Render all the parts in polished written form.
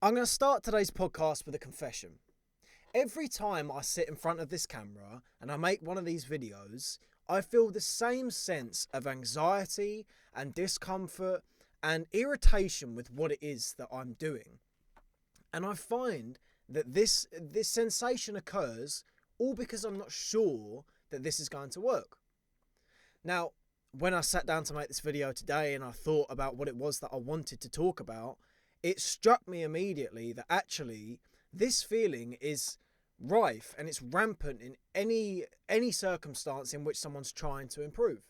I'm going to start today's podcast with a confession. Every time I sit in front of this camera and I make one of these videos, I feel the same sense of anxiety and discomfort and irritation with what it is that I'm doing. And I find that this sensation occurs all because I'm not sure that this is going to work. Now, when I sat down to make this video today and I thought about what it was that I wanted to talk about, it struck me immediately that actually this feeling is rife and it's rampant in any circumstance in which someone's trying to improve.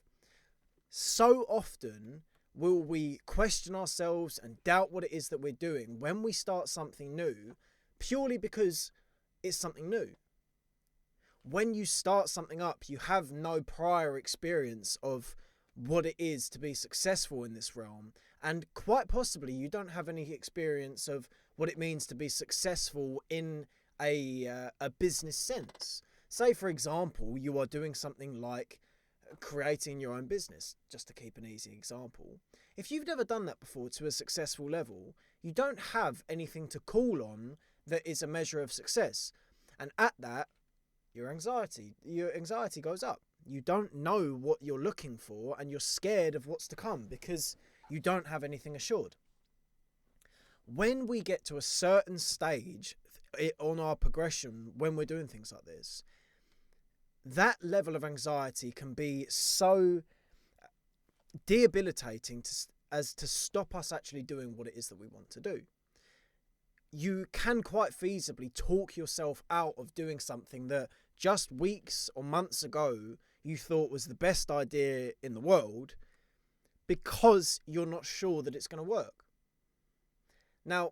So often will we question ourselves and doubt what it is that we're doing when we start something new, purely because it's something new. When you start something up, you have no prior experience of what it is to be successful in this realm, and quite possibly you don't have any experience of what it means to be successful in a business sense. Say, for example, you are doing something like creating your own business, just to keep an easy example. If you've never done that before to a successful level, you don't have anything to call on that is a measure of success. And at that, your anxiety goes up. You don't know what you're looking for and you're scared of what's to come because you don't have anything assured. When we get to a certain stage on our progression, when we're doing things like this, that level of anxiety can be so debilitating as to stop us actually doing what it is that we want to do. You can quite feasibly talk yourself out of doing something that just weeks or months ago you thought was the best idea in the world because you're not sure that it's going to work. Now,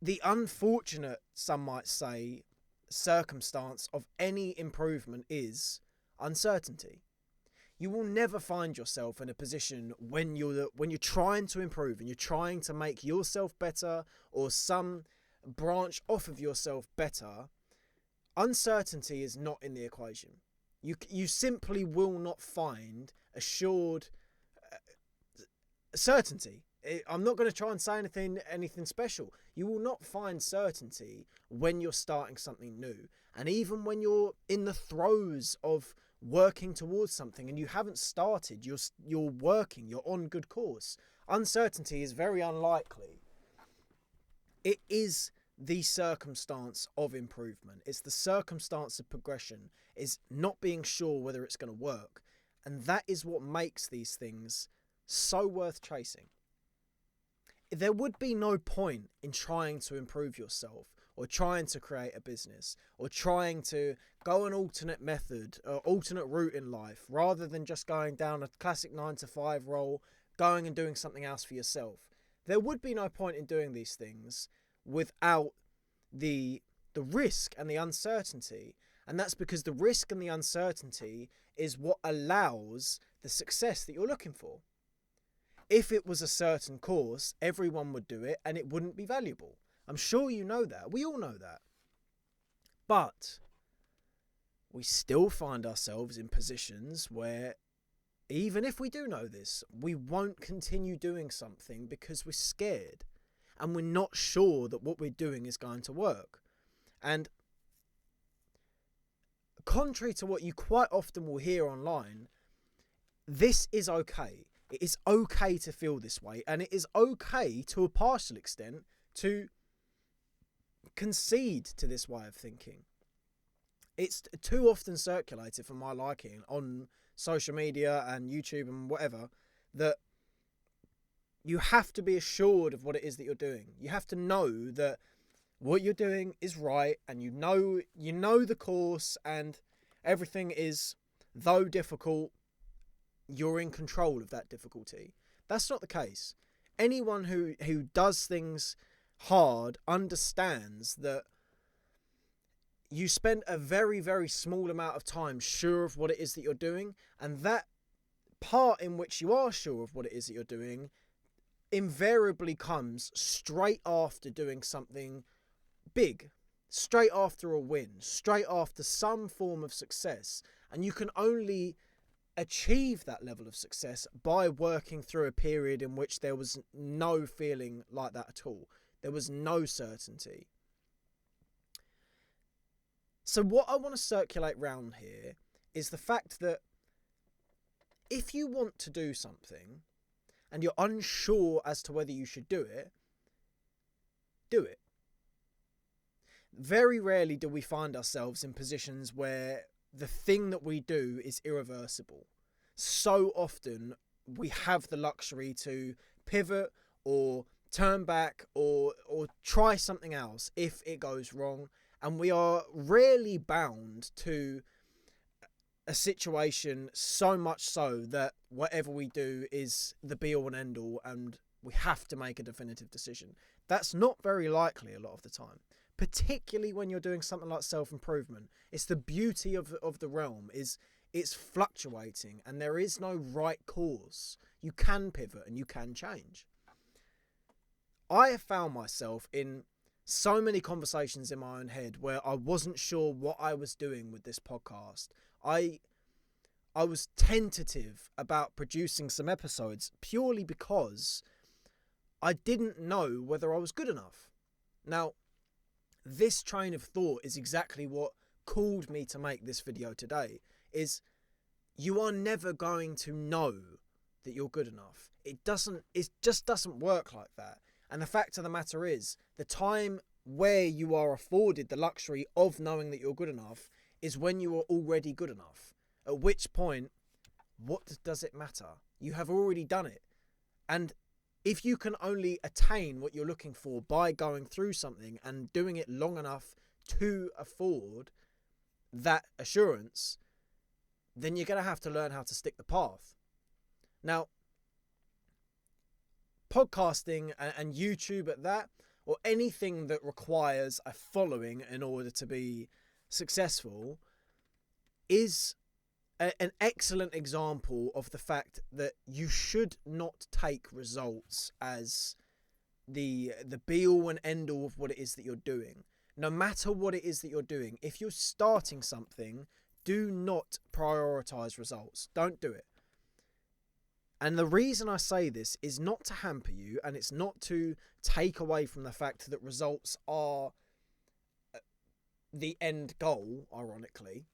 the unfortunate, some might say, circumstance of any improvement is uncertainty. You will never find yourself in a position when you're trying to improve and you're trying to make yourself better or some branch off of yourself better. Uncertainty is not in the equation. You simply will not find assured certainty. I'm not going to try and say anything special. You will not find certainty when you're starting something new. And even when you're in the throes of working towards something and you haven't started, you're working, you're on good course. Uncertainty is very unlikely. It is the circumstance of improvement. It's the circumstance of progression, is not being sure whether it's going to work. And that is what makes these things so worth chasing. There would be no point in trying to improve yourself or trying to create a business or trying to go an alternate method or alternate route in life rather than just going down a classic 9-to-5 role, going and doing something else for yourself. There would be no point in doing these things without the risk and the uncertainty. And that's because the risk and the uncertainty is what allows the success that you're looking for. If it was a certain course, everyone would do it and it wouldn't be valuable. I'm sure you know that. We all know that. But we still find ourselves in positions where even if we do know this, we won't continue doing something because we're scared and we're not sure that what we're doing is going to work. And contrary to what you quite often will hear online, this is okay. It is okay to feel this way, and it is okay to a partial extent to concede to this way of thinking. It's too often circulated for my liking on social media and YouTube and whatever that you have to be assured of what it is that you're doing. You have to know that what you're doing is right, and you know the course, and everything is, though difficult, you're in control of that difficulty. That's not the case. Anyone who does things hard understands that you spend a very, very small amount of time sure of what it is that you're doing, and that part in which you are sure of what it is that you're doing invariably comes straight after doing something big, straight after a win, straight after some form of success. And you can only achieve that level of success by working through a period in which there was no feeling like that at all. There was no certainty. So what I want to circulate round here is the fact that if you want to do something and you're unsure as to whether you should do it, do it. Very rarely do we find ourselves in positions where the thing that we do is irreversible. So often we have the luxury to pivot or turn back or try something else if it goes wrong, and we are rarely bound to a situation so much so that whatever we do is the be all and end all and we have to make a definitive decision. That's not very likely a lot of the time, particularly when you're doing something like self-improvement. It's the beauty of the realm is it's fluctuating and there is no right course. You can pivot and you can change. I have found myself in so many conversations in my own head where I wasn't sure what I was doing with this podcast. I was tentative about producing some episodes purely because I didn't know whether I was good enough. Now, this train of thought is exactly what called me to make this video today, is you are never going to know that you're good enough. It just doesn't work like that. And the fact of the matter is, the time where you are afforded the luxury of knowing that you're good enough is when you are already good enough. At which point, what does it matter? You have already done it. And if you can only attain what you're looking for by going through something and doing it long enough to afford that assurance, then you're going to have to learn how to stick the path. Now, podcasting and YouTube at that, or anything that requires a following in order to be successful, is an excellent example of the fact that you should not take results as the be all and end all of what it is that you're doing. No matter what it is that you're doing, if you're starting something, do not prioritize results. Don't do it. And the reason I say this is not to hamper you, and it's not to take away from the fact that results are the end goal, ironically.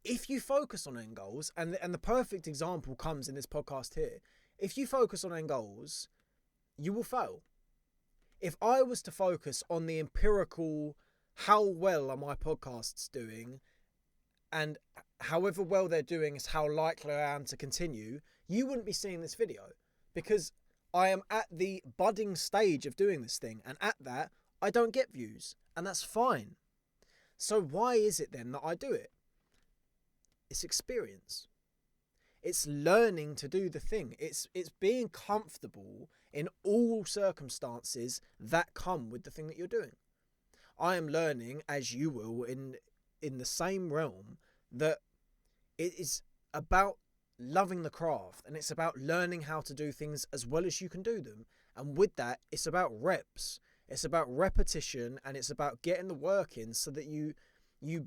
If you focus on end goals, and the perfect example comes in this podcast here, if you focus on end goals, you will fail. If I was to focus on the empirical, how well are my podcasts doing, and however well they're doing is how likely I am to continue, you wouldn't be seeing this video, because I am at the budding stage of doing this thing, and at that, I don't get views, and that's fine. So why is it then that I do it? It's experience. It's learning to do the thing. It's being comfortable in all circumstances that come with the thing that you're doing. I am learning, as you will, in the same realm, that it is about loving the craft, and it's about learning how to do things as well as you can do them. And with that, it's about reps. It's about repetition, and it's about getting the work in so that you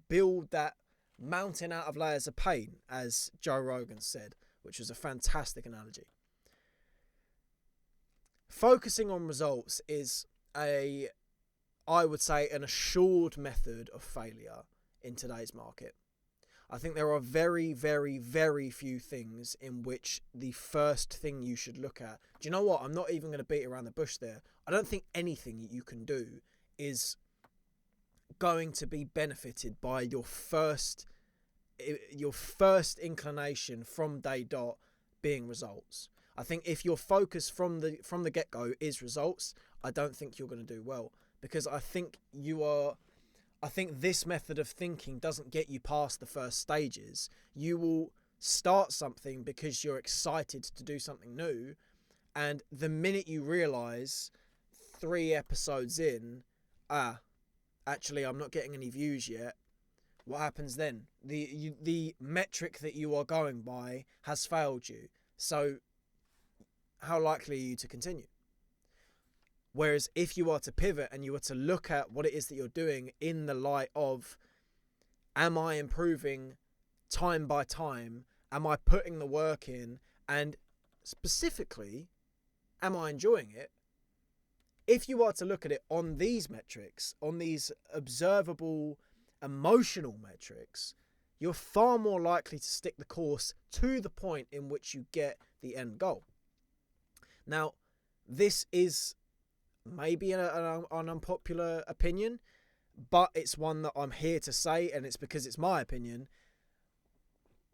build that mountain out of layers of pain, as Joe Rogan said, which was a fantastic analogy. Focusing on results is I would say, an assured method of failure in today's market. I think there are very, very, very few things in which the first thing you should look at. Do you know what? I'm not even going to beat around the bush there. I don't think anything that you can do is going to be benefited by your first inclination from day dot being results. I think if your focus from the get-go is results, I don't think you're going to do well, because I think this method of thinking doesn't get you past the first stages. You will start something because you're excited to do something new, and the minute you realize 3 episodes in, actually I'm not getting any views yet, what happens then? The metric that you are going by has failed you. So how likely are you to continue? Whereas if you are to pivot and you are to look at what it is that you're doing in the light of, am I improving time by time? Am I putting the work in? And specifically, am I enjoying it? if you are to look at it on these metrics, on these observable emotional metrics, you're far more likely to stick the course to the point in which you get the end goal. Now, this is maybe an unpopular opinion, but it's one that I'm here to say, and it's because it's my opinion.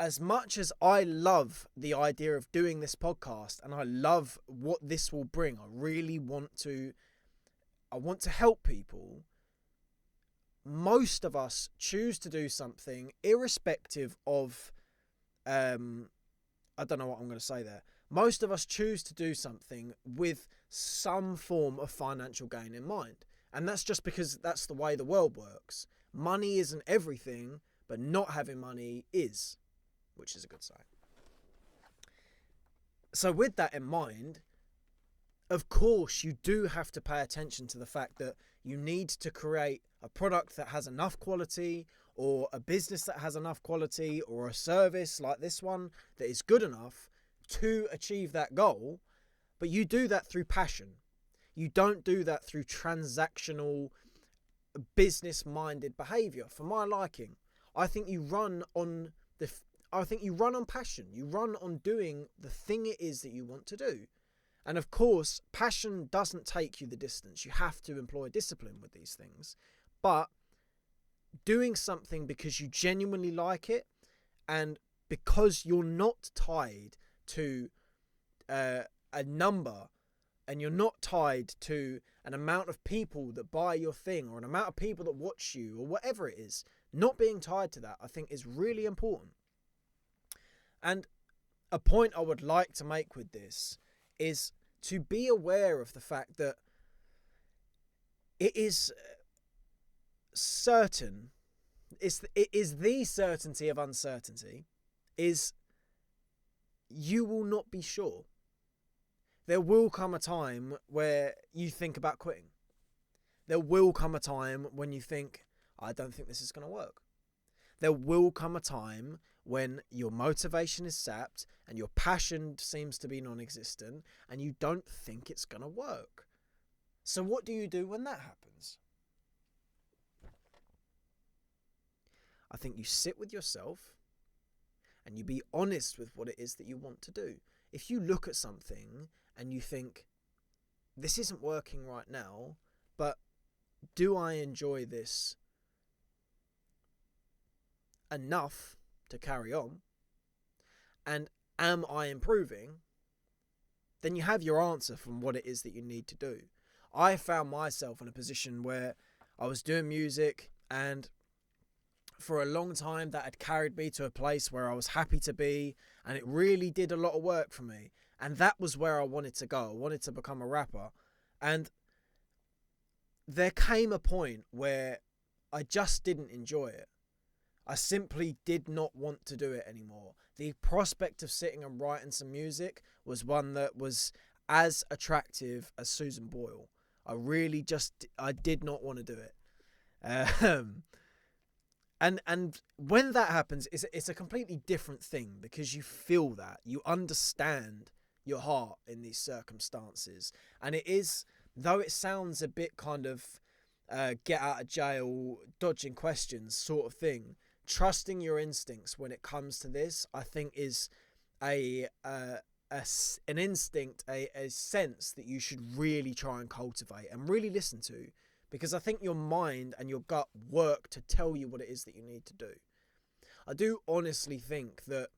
As much as I love the idea of doing this podcast and I love what this will bring, I want to help people. Most of us choose to do something irrespective of, I don't know what I'm going to say there. Most of us choose to do something with some form of financial gain in mind. And that's just because that's the way the world works. Money isn't everything, but not having money is, which is a good sign. So with that in mind, of course, you do have to pay attention to the fact that you need to create a product that has enough quality, or a business that has enough quality, or a service like this one that is good enough to achieve that goal. But you do that through passion. You don't do that through transactional, business-minded behavior. For my liking, I think you run on passion. You run on doing the thing it is that you want to do. And of course, passion doesn't take you the distance. You have to employ discipline with these things. But doing something because you genuinely like it, and because you're not tied to a number, and you're not tied to an amount of people that buy your thing, or an amount of people that watch you, or whatever it is, not being tied to that, I think is really important. And a point I would like to make with this is to be aware of the fact that it is certain, it is the certainty of uncertainty, is you will not be sure. There will come a time where you think about quitting. There will come a time when you think, I don't think this is going to work. There will come a time when your motivation is sapped and your passion seems to be non-existent and you don't think it's going to work. So what do you do when that happens? I think you sit with yourself and you be honest with what it is that you want to do. If you look at something and you think, this isn't working right now, but do I enjoy this enough to carry on? And am I improving? Then you have your answer from what it is that you need to do. I found myself in a position where I was doing music, and for a long time that had carried me to a place where I was happy to be, and it really did a lot of work for me. And that was where I wanted to go. I wanted to become a rapper. And there came a point where I just didn't enjoy it. I simply did not want to do it anymore. The prospect of sitting and writing some music was one that was as attractive as Susan Boyle. I did not want to do it. And when that happens, it's a completely different thing, because you feel that. You understand your heart in these circumstances. And it is, though it sounds a bit kind of get out of jail, dodging questions sort of thing, trusting your instincts when it comes to this, I think is an instinct, a sense that you should really try and cultivate and really listen to. Because I think your mind and your gut work to tell you what it is that you need to do. I do honestly think that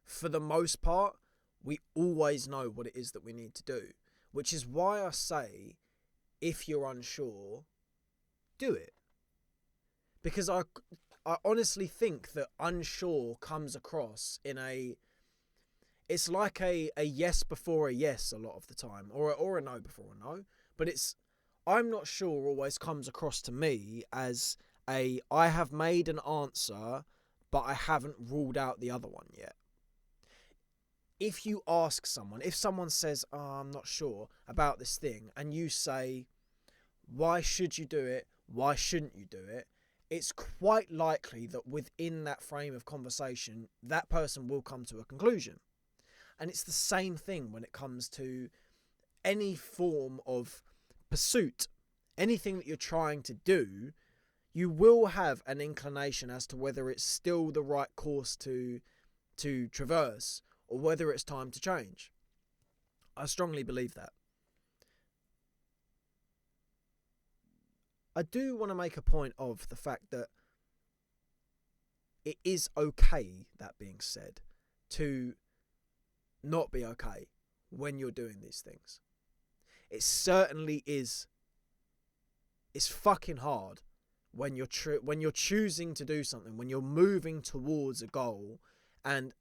for the most part, we always know what it is that we need to do. Which is why I say, if you're unsure, do it. Because I honestly think that unsure comes across in it's like a yes before a yes a lot of the time. Or a no before a no. But I'm not sure always comes across to me as I have made an answer, but I haven't ruled out the other one yet. If you ask someone, if someone says, I'm not sure about this thing, and you say, why should you do it? Why shouldn't you do it? It's quite likely that within that frame of conversation, that person will come to a conclusion. And it's the same thing when it comes to any form of pursuit, anything that you're trying to do, you will have an inclination as to whether it's still the right course to traverse, or whether it's time to change. I strongly believe that. I do want to make a point of the fact that it is okay, that being said, to not be okay when you're doing these things. It certainly is. It's fucking hard when you're choosing to do something, when you're moving towards a goal, and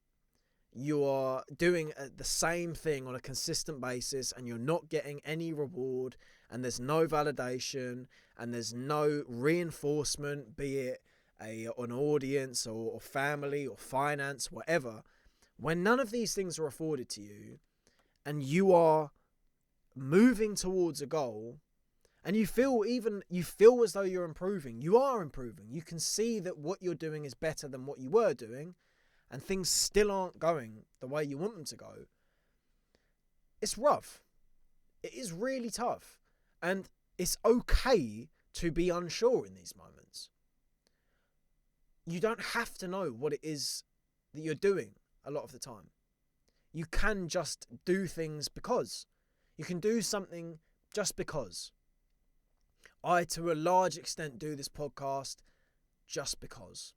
you are doing the same thing on a consistent basis, and you're not getting any reward, and there's no validation, and there's no reinforcement, be it an audience or family or finance, whatever. When none of these things are afforded to you, and you are moving towards a goal, and you feel as though you're improving, you are improving. You can see that what you're doing is better than what you were doing, and things still aren't going the way you want them to go. It's rough. It is really tough. And it's okay to be unsure in these moments. You don't have to know what it is that you're doing a lot of the time. You can just do things because. You can do something just because. I, to a large extent, do this podcast just because.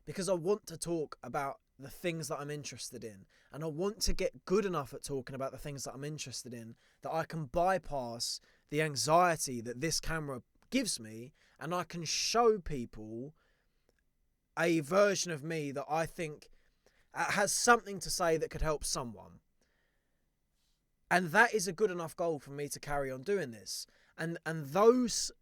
Because I want to talk about the things that I'm interested in. And I want to get good enough at talking about the things that I'm interested in that I can bypass the anxiety that this camera gives me, and I can show people a version of me that I think has something to say that could help someone. And that is a good enough goal for me to carry on doing this. And those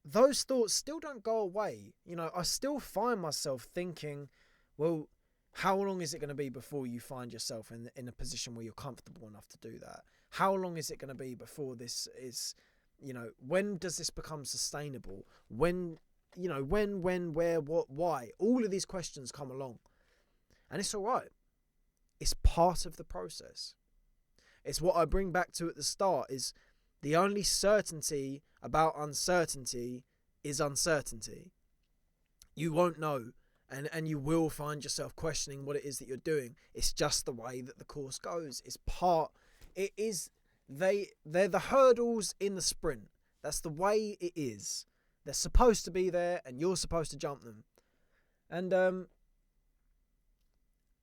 thoughts still don't go away. You know, I still find myself thinking, well, how long is it going to be before you find yourself in a position where you're comfortable enough to do that? How long is it going to be before this is, you know, when does this become sustainable? When, you know, when, where, what, why? All of these questions come along. And it's all right. It's part of the process. It's what I bring back to at the start, is the only certainty about uncertainty is uncertainty. You won't know, and you will find yourself questioning what it is that you're doing. It's just the way that the course goes. They're the hurdles in the sprint. That's the way it is. They're supposed to be there, and you're supposed to jump them. And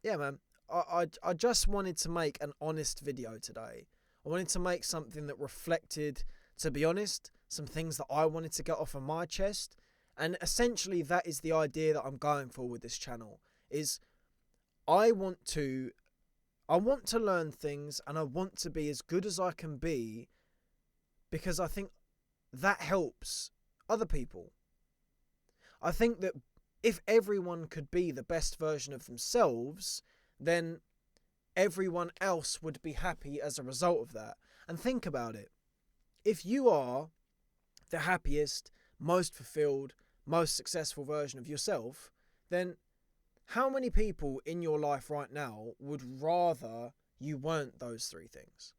yeah, man, I just wanted to make an honest video today. I wanted to make something that reflected, to be honest, some things that I wanted to get off of my chest. And essentially that is the idea that I'm going for with this channel, is I want to learn things, and I want to be as good as I can be, because I think that helps other people. I think that if everyone could be the best version of themselves, then everyone else would be happy as a result of that. And think about it. If you are the happiest, most fulfilled, most successful version of yourself, then how many people in your life right now would rather you weren't those three things?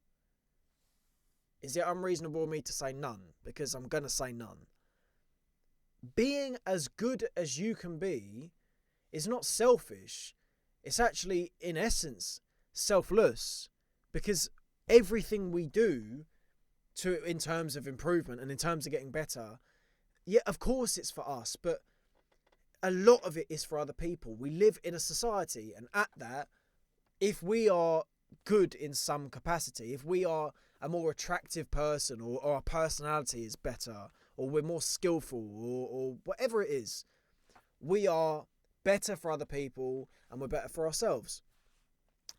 Is it unreasonable of me to say none? Because I'm going to say none. Being as good as you can be is not selfish. It's actually, in essence, selfless, because everything we do in terms of improvement and in terms of getting better, yeah, of course it's for us, but a lot of it is for other people. We live in a society, and at that, if we are good in some capacity, if we are a more attractive person, or our personality is better, or we're more skillful, or whatever it is, we are better for other people, and we're better for ourselves.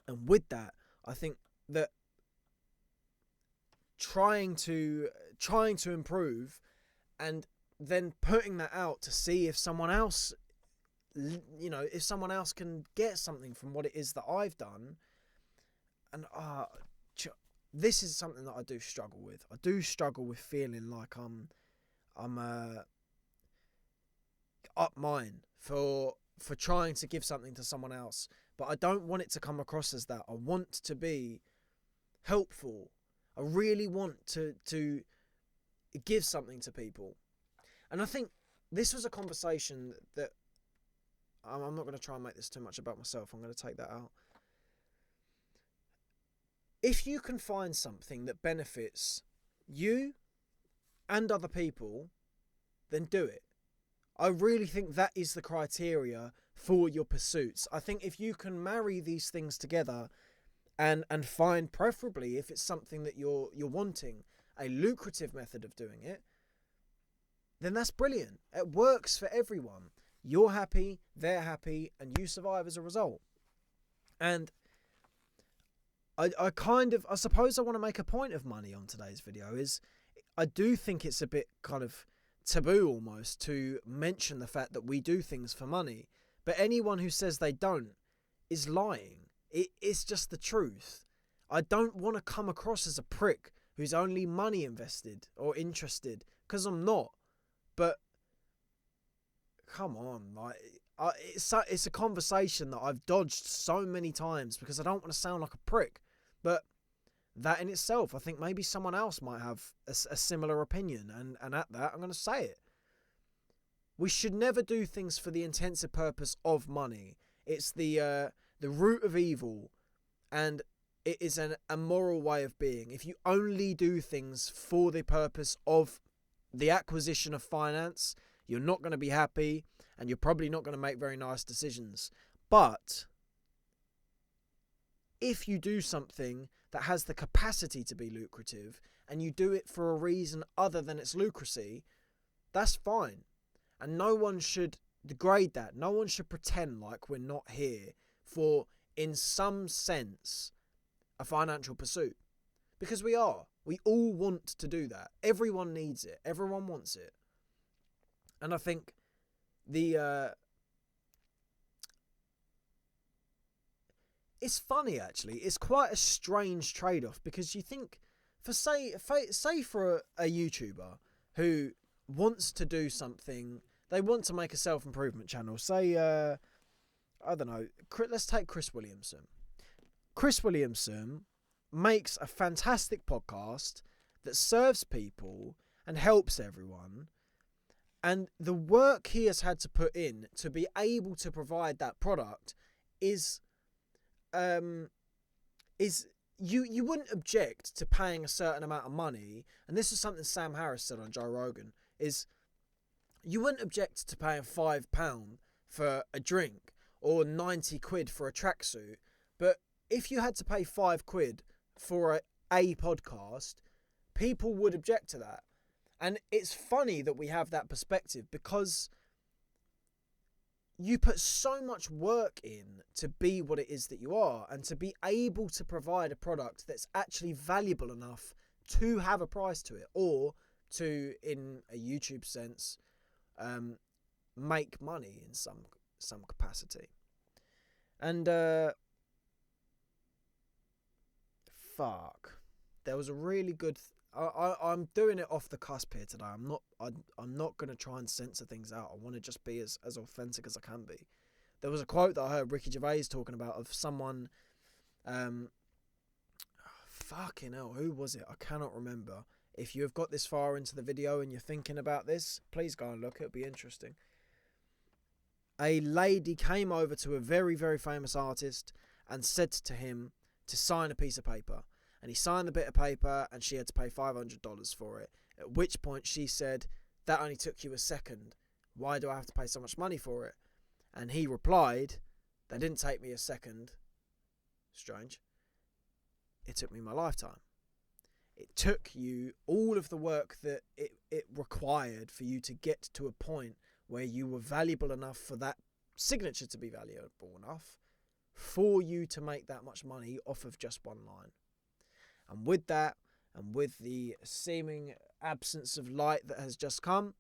And with that, I think that trying to improve, and then putting that out to see if someone else, you know, if someone else can get something from what it is that I've done. And this is something that I do struggle with. I do struggle with feeling like I'm up mine for trying to give something to someone else, but I don't want it to come across as that. I want to be helpful. I really want to give something to people. And I think this was a conversation that I'm not going to try and make this too much about myself. I'm going to take that out. If you can find something that benefits you and other people, then do it. I really think that is the criteria for your pursuits. I think if you can marry these things together and find, preferably if it's something that you're wanting, a lucrative method of doing it, then that's brilliant. It works for everyone. You're happy, they're happy, and you survive as a result. And I suppose I want to make a point of money on today's video. Is I do think it's a bit kind of taboo almost to mention the fact that we do things for money. But anyone who says they don't is lying. It's just the truth. I don't want to come across as a prick who's only money invested or interested, because I'm not. But come on, like it's a conversation that I've dodged so many times because I don't want to sound like a prick. But that in itself, I think maybe someone else might have a similar opinion, and at that, I'm going to say it. We should never do things for the intensive purpose of money. It's the root of evil, and it is an immoral way of being. If you only do things for the purpose of the acquisition of finance, you're not going to be happy, and you're probably not going to make very nice decisions. But if you do something that has the capacity to be lucrative, and you do it for a reason other than its lucracy, that's fine. And no one should degrade that. No one should pretend like we're not here for, in some sense, a financial pursuit. Because we are. We all want to do that. Everyone needs it. Everyone wants it. And I think it's funny, actually. It's quite a strange trade-off, because you think, say for a YouTuber who wants to do something, they want to make a self-improvement channel. Say, I don't know, let's take Chris Williamson. Chris Williamson makes a fantastic podcast that serves people and helps everyone. And the work he has had to put in to be able to provide that product is you wouldn't object to paying a certain amount of money. And this is something Sam Harris said on Joe Rogan, is you wouldn't object to paying £5 for a drink or 90 quid for a tracksuit. But if you had to pay £5 for a podcast, people would object to that. And it's funny that we have that perspective, because you put so much work in to be what it is that you are, and to be able to provide a product that's actually valuable enough to have a price to it, or to, in a YouTube sense, make money in some capacity. And there was a really good I'm doing it off the cusp here today. I'm not going to try and censor things out. I want to just be as authentic as I can be. There was a quote that I heard Ricky Gervais talking about of someone, fucking hell, who was it? I cannot remember. If you have got this far into the video and you're thinking about this, please go and look. It'll be interesting. A lady came over to a very, very famous artist and said to him to sign a piece of paper. And he signed the bit of paper, and she had to pay $500 for it. At which point she said, "That only took you a second. Why do I have to pay so much money for it?" And he replied, "That didn't take me a second. Strange. It took me my lifetime. It took you all of the work that it required for you to get to a point where you were valuable enough for that signature to be valuable enough for you to make that much money off of just one line." And with that, and with the seeming absence of light that has just come,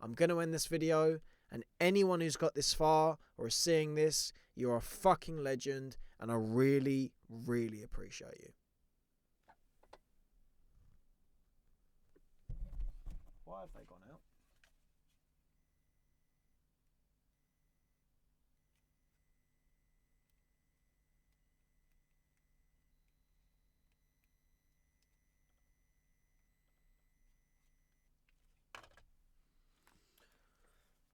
I'm going to end this video. And anyone who's got this far or is seeing this, you're a fucking legend, and I really, really appreciate you. Why have they gone out?